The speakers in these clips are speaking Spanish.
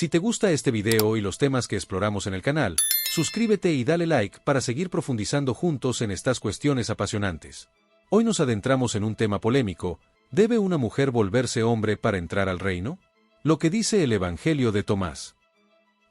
Si te gusta este video y los temas que exploramos en el canal, suscríbete y dale like para seguir profundizando juntos en estas cuestiones apasionantes. Hoy nos adentramos en un tema polémico: ¿debe una mujer volverse hombre para entrar al reino? Lo que dice el Evangelio de Tomás.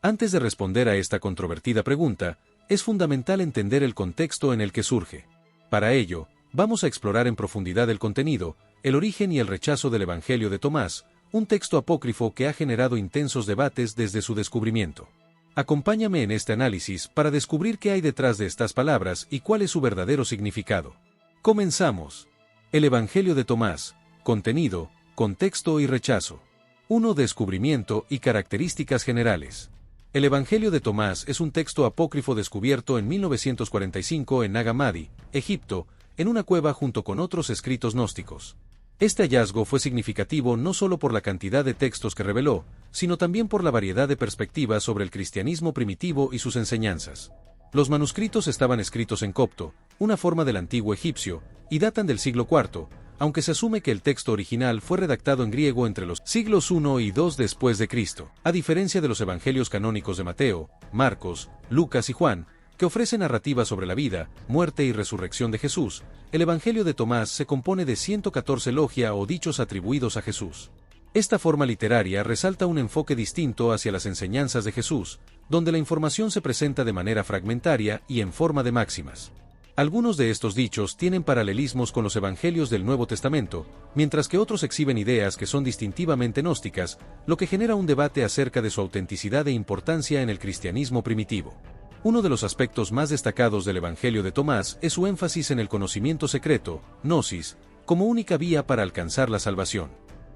Antes de responder a esta controvertida pregunta, es fundamental entender el contexto en el que surge. Para ello, vamos a explorar en profundidad el contenido, el origen y el rechazo del Evangelio de Tomás, un texto apócrifo que ha generado intensos debates desde su descubrimiento. Acompáñame en este análisis para descubrir qué hay detrás de estas palabras y cuál es su verdadero significado. Comenzamos. El Evangelio de Tomás: contenido, contexto y rechazo. 1. Descubrimiento y características generales. El Evangelio de Tomás es un texto apócrifo descubierto en 1945 en Nag Hammadi, Egipto, en una cueva junto con otros escritos gnósticos. Este hallazgo fue significativo no solo por la cantidad de textos que reveló, sino también por la variedad de perspectivas sobre el cristianismo primitivo y sus enseñanzas. Los manuscritos estaban escritos en copto, una forma del antiguo egipcio, y datan del siglo IV, aunque se asume que el texto original fue redactado en griego entre los siglos I y II después de Cristo. A diferencia de los evangelios canónicos de Mateo, Marcos, Lucas y Juan, que ofrece narrativas sobre la vida, muerte y resurrección de Jesús, el Evangelio de Tomás se compone de 114 logia o dichos atribuidos a Jesús. Esta forma literaria resalta un enfoque distinto hacia las enseñanzas de Jesús, donde la información se presenta de manera fragmentaria y en forma de máximas. Algunos de estos dichos tienen paralelismos con los evangelios del Nuevo Testamento, mientras que otros exhiben ideas que son distintivamente gnósticas, lo que genera un debate acerca de su autenticidad e importancia en el cristianismo primitivo. Uno de los aspectos más destacados del Evangelio de Tomás es su énfasis en el conocimiento secreto, gnosis, como única vía para alcanzar la salvación.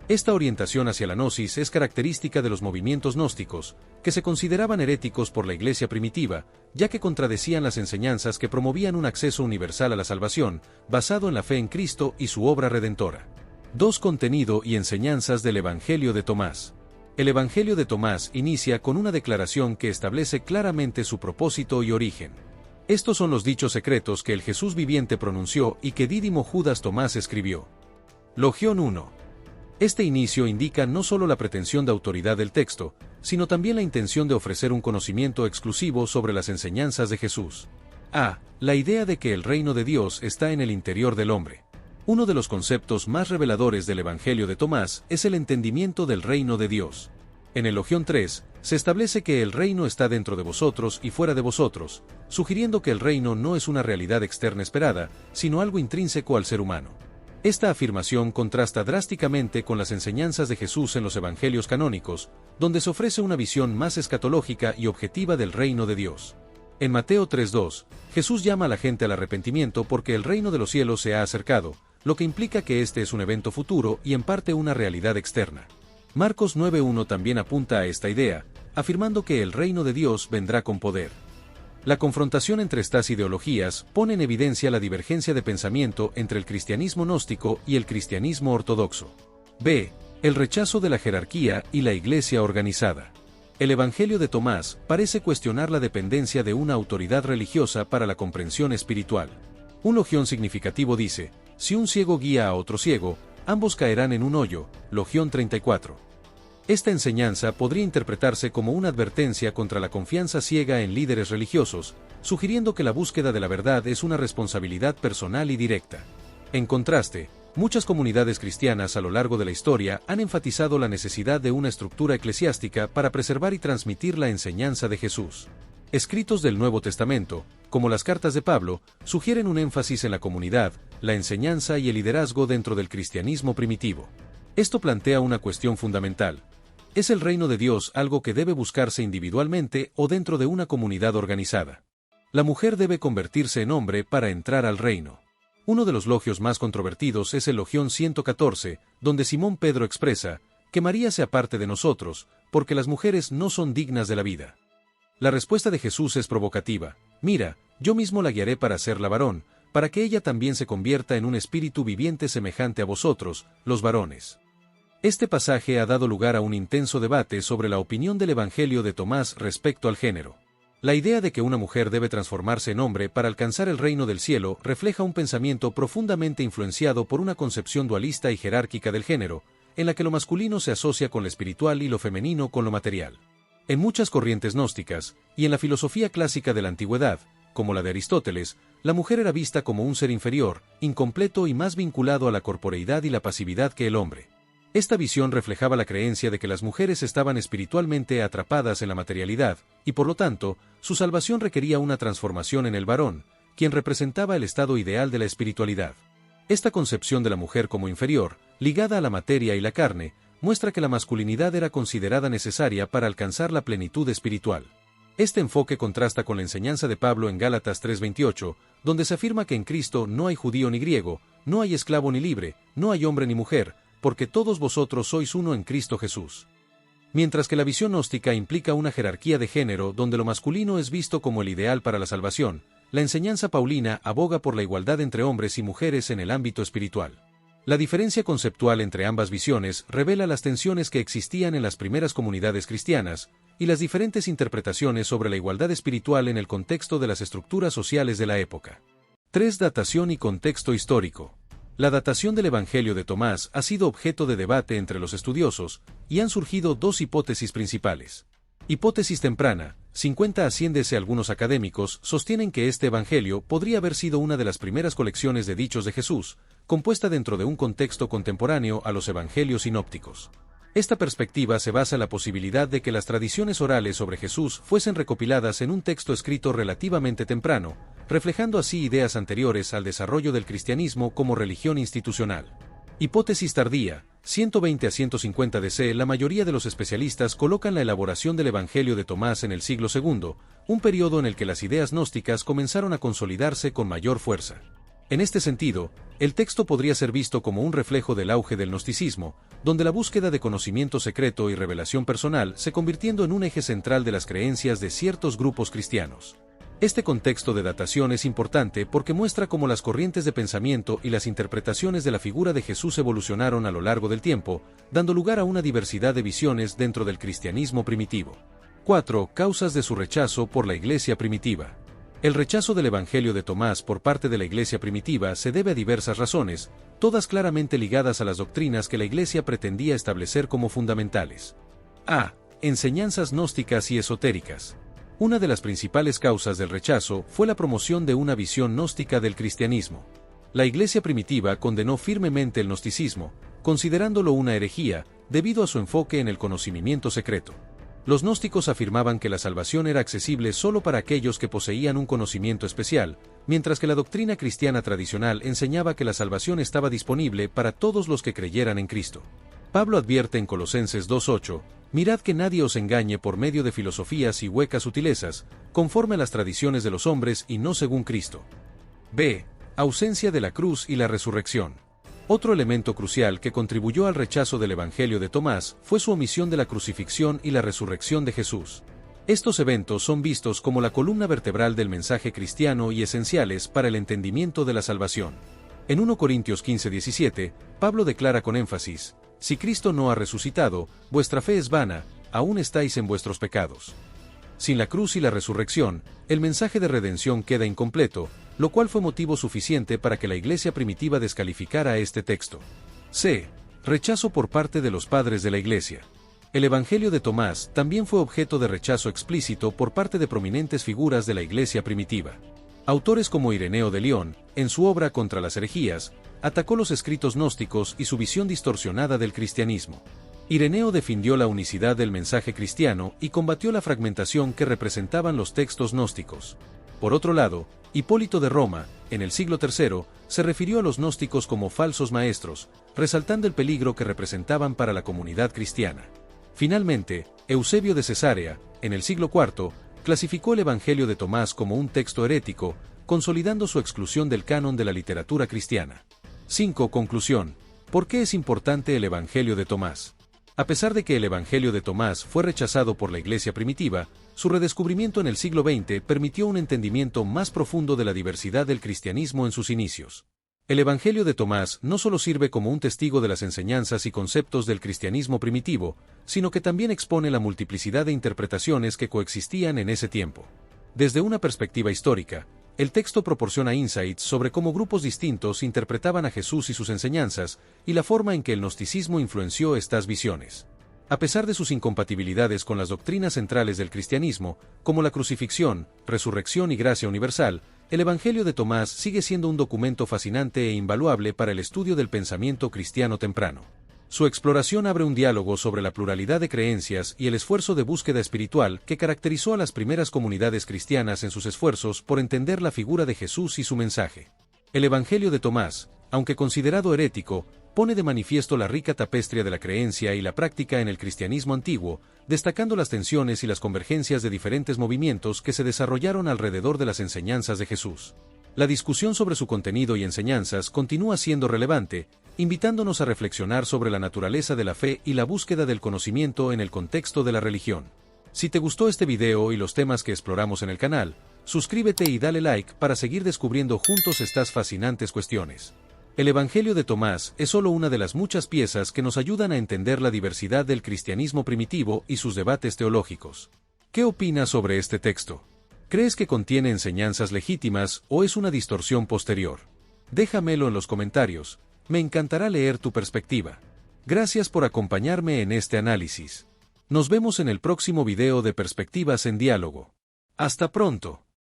Esta orientación hacia la gnosis es característica de los movimientos gnósticos, que se consideraban heréticos por la Iglesia primitiva, ya que contradecían las enseñanzas que promovían un acceso universal a la salvación, basado en la fe en Cristo y su obra redentora. 2. Contenido y enseñanzas del Evangelio de Tomás. El Evangelio de Tomás inicia con una declaración que establece claramente su propósito y origen. Estos son los dichos secretos que el Jesús viviente pronunció y que Dídimo Judas Tomás escribió. Logión 1. Este inicio indica no solo la pretensión de autoridad del texto, sino también la intención de ofrecer un conocimiento exclusivo sobre las enseñanzas de Jesús. A. La idea de que el reino de Dios está en el interior del hombre. Uno de los conceptos más reveladores del Evangelio de Tomás es el entendimiento del reino de Dios. En el Logión 3, se establece que el reino está dentro de vosotros y fuera de vosotros, sugiriendo que el reino no es una realidad externa esperada, sino algo intrínseco al ser humano. Esta afirmación contrasta drásticamente con las enseñanzas de Jesús en los evangelios canónicos, donde se ofrece una visión más escatológica y objetiva del reino de Dios. En Mateo 3:2, Jesús llama a la gente al arrepentimiento porque el reino de los cielos se ha acercado, lo que implica que este es un evento futuro y en parte una realidad externa. Marcos 9:1 también apunta a esta idea, afirmando que el reino de Dios vendrá con poder. La confrontación entre estas ideologías pone en evidencia la divergencia de pensamiento entre el cristianismo gnóstico y el cristianismo ortodoxo. B. El rechazo de la jerarquía y la iglesia organizada. El Evangelio de Tomás parece cuestionar la dependencia de una autoridad religiosa para la comprensión espiritual. Un logión significativo dice: si un ciego guía a otro ciego, ambos caerán en un hoyo. Logión 34. Esta enseñanza podría interpretarse como una advertencia contra la confianza ciega en líderes religiosos, sugiriendo que la búsqueda de la verdad es una responsabilidad personal y directa. En contraste, muchas comunidades cristianas a lo largo de la historia han enfatizado la necesidad de una estructura eclesiástica para preservar y transmitir la enseñanza de Jesús. Escritos del Nuevo Testamento, como las cartas de Pablo, sugieren un énfasis en la comunidad, la enseñanza y el liderazgo dentro del cristianismo primitivo. Esto plantea una cuestión fundamental. ¿Es el reino de Dios algo que debe buscarse individualmente o dentro de una comunidad organizada? La mujer debe convertirse en hombre para entrar al reino. Uno de los logios más controvertidos es el Logión 114, donde Simón Pedro expresa que María se aparte de nosotros, porque las mujeres no son dignas de la vida. La respuesta de Jesús es provocativa: mira, yo mismo la guiaré para hacerla varón, para que ella también se convierta en un espíritu viviente semejante a vosotros, los varones. Este pasaje ha dado lugar a un intenso debate sobre la opinión del Evangelio de Tomás respecto al género. La idea de que una mujer debe transformarse en hombre para alcanzar el reino del cielo refleja un pensamiento profundamente influenciado por una concepción dualista y jerárquica del género, en la que lo masculino se asocia con lo espiritual y lo femenino con lo material. En muchas corrientes gnósticas, y en la filosofía clásica de la antigüedad, como la de Aristóteles, la mujer era vista como un ser inferior, incompleto y más vinculado a la corporeidad y la pasividad que el hombre. Esta visión reflejaba la creencia de que las mujeres estaban espiritualmente atrapadas en la materialidad, y por lo tanto, su salvación requería una transformación en el varón, quien representaba el estado ideal de la espiritualidad. Esta concepción de la mujer como inferior, ligada a la materia y la carne, muestra que la masculinidad era considerada necesaria para alcanzar la plenitud espiritual. Este enfoque contrasta con la enseñanza de Pablo en Gálatas 3:28, donde se afirma que en Cristo no hay judío ni griego, no hay esclavo ni libre, no hay hombre ni mujer, porque todos vosotros sois uno en Cristo Jesús. Mientras que la visión gnóstica implica una jerarquía de género donde lo masculino es visto como el ideal para la salvación, la enseñanza paulina aboga por la igualdad entre hombres y mujeres en el ámbito espiritual. La diferencia conceptual entre ambas visiones revela las tensiones que existían en las primeras comunidades cristianas, y las diferentes interpretaciones sobre la igualdad espiritual en el contexto de las estructuras sociales de la época. 3. Datación y contexto histórico. La datación del Evangelio de Tomás ha sido objeto de debate entre los estudiosos, y han surgido dos hipótesis principales. Hipótesis temprana. 50 asciéndese. Algunos académicos sostienen que este Evangelio podría haber sido una de las primeras colecciones de dichos de Jesús, compuesta dentro de un contexto contemporáneo a los Evangelios sinópticos. Esta perspectiva se basa en la posibilidad de que las tradiciones orales sobre Jesús fuesen recopiladas en un texto escrito relativamente temprano, reflejando así ideas anteriores al desarrollo del cristianismo como religión institucional. Hipótesis tardía. 120 a 150 DC. La mayoría de los especialistas colocan la elaboración del Evangelio de Tomás en el siglo II, un periodo en el que las ideas gnósticas comenzaron a consolidarse con mayor fuerza. En este sentido, el texto podría ser visto como un reflejo del auge del gnosticismo, donde la búsqueda de conocimiento secreto y revelación personal se convirtiendo en un eje central de las creencias de ciertos grupos cristianos. Este contexto de datación es importante porque muestra cómo las corrientes de pensamiento y las interpretaciones de la figura de Jesús evolucionaron a lo largo del tiempo, dando lugar a una diversidad de visiones dentro del cristianismo primitivo. 4. Causas de su rechazo por la Iglesia primitiva. El rechazo del Evangelio de Tomás por parte de la Iglesia primitiva se debe a diversas razones, todas claramente ligadas a las doctrinas que la Iglesia pretendía establecer como fundamentales. A. Enseñanzas gnósticas y esotéricas. Una de las principales causas del rechazo fue la promoción de una visión gnóstica del cristianismo. La Iglesia primitiva condenó firmemente el gnosticismo, considerándolo una herejía, debido a su enfoque en el conocimiento secreto. Los gnósticos afirmaban que la salvación era accesible solo para aquellos que poseían un conocimiento especial, mientras que la doctrina cristiana tradicional enseñaba que la salvación estaba disponible para todos los que creyeran en Cristo. Pablo advierte en Colosenses 2:8, mirad que nadie os engañe por medio de filosofías y huecas sutilezas, conforme a las tradiciones de los hombres y no según Cristo. B. Ausencia de la cruz y la resurrección. Otro elemento crucial que contribuyó al rechazo del Evangelio de Tomás fue su omisión de la crucifixión y la resurrección de Jesús. Estos eventos son vistos como la columna vertebral del mensaje cristiano y esenciales para el entendimiento de la salvación. En 1 Corintios 15:17, Pablo declara con énfasis, si Cristo no ha resucitado, vuestra fe es vana, aún estáis en vuestros pecados. Sin la cruz y la resurrección, el mensaje de redención queda incompleto, lo cual fue motivo suficiente para que la Iglesia primitiva descalificara este texto. C. Rechazo por parte de los padres de la Iglesia. El Evangelio de Tomás también fue objeto de rechazo explícito por parte de prominentes figuras de la Iglesia primitiva. Autores como Ireneo de León, en su obra Contra las herejías, atacó los escritos gnósticos y su visión distorsionada del cristianismo. Ireneo defendió la unicidad del mensaje cristiano y combatió la fragmentación que representaban los textos gnósticos. Por otro lado, Hipólito de Roma, en el siglo III, se refirió a los gnósticos como falsos maestros, resaltando el peligro que representaban para la comunidad cristiana. Finalmente, Eusebio de Cesarea, en el siglo IV, clasificó el Evangelio de Tomás como un texto herético, consolidando su exclusión del canon de la literatura cristiana. 5. Conclusión. ¿Por qué es importante el Evangelio de Tomás? A pesar de que el Evangelio de Tomás fue rechazado por la Iglesia primitiva, su redescubrimiento en el siglo XX permitió un entendimiento más profundo de la diversidad del cristianismo en sus inicios. El Evangelio de Tomás no solo sirve como un testigo de las enseñanzas y conceptos del cristianismo primitivo, sino que también expone la multiplicidad de interpretaciones que coexistían en ese tiempo. Desde una perspectiva histórica, el texto proporciona insights sobre cómo grupos distintos interpretaban a Jesús y sus enseñanzas, y la forma en que el gnosticismo influenció estas visiones. A pesar de sus incompatibilidades con las doctrinas centrales del cristianismo, como la crucifixión, resurrección y gracia universal, el Evangelio de Tomás sigue siendo un documento fascinante e invaluable para el estudio del pensamiento cristiano temprano. Su exploración abre un diálogo sobre la pluralidad de creencias y el esfuerzo de búsqueda espiritual que caracterizó a las primeras comunidades cristianas en sus esfuerzos por entender la figura de Jesús y su mensaje. El Evangelio de Tomás, aunque considerado herético, pone de manifiesto la rica tapestría de la creencia y la práctica en el cristianismo antiguo, destacando las tensiones y las convergencias de diferentes movimientos que se desarrollaron alrededor de las enseñanzas de Jesús. La discusión sobre su contenido y enseñanzas continúa siendo relevante, invitándonos a reflexionar sobre la naturaleza de la fe y la búsqueda del conocimiento en el contexto de la religión. Si te gustó este video y los temas que exploramos en el canal, suscríbete y dale like para seguir descubriendo juntos estas fascinantes cuestiones. El Evangelio de Tomás es solo una de las muchas piezas que nos ayudan a entender la diversidad del cristianismo primitivo y sus debates teológicos. ¿Qué opinas sobre este texto? ¿Crees que contiene enseñanzas legítimas o es una distorsión posterior? Déjamelo en los comentarios, me encantará leer tu perspectiva. Gracias por acompañarme en este análisis. Nos vemos en el próximo video de Perspectivas en Diálogo. Hasta pronto.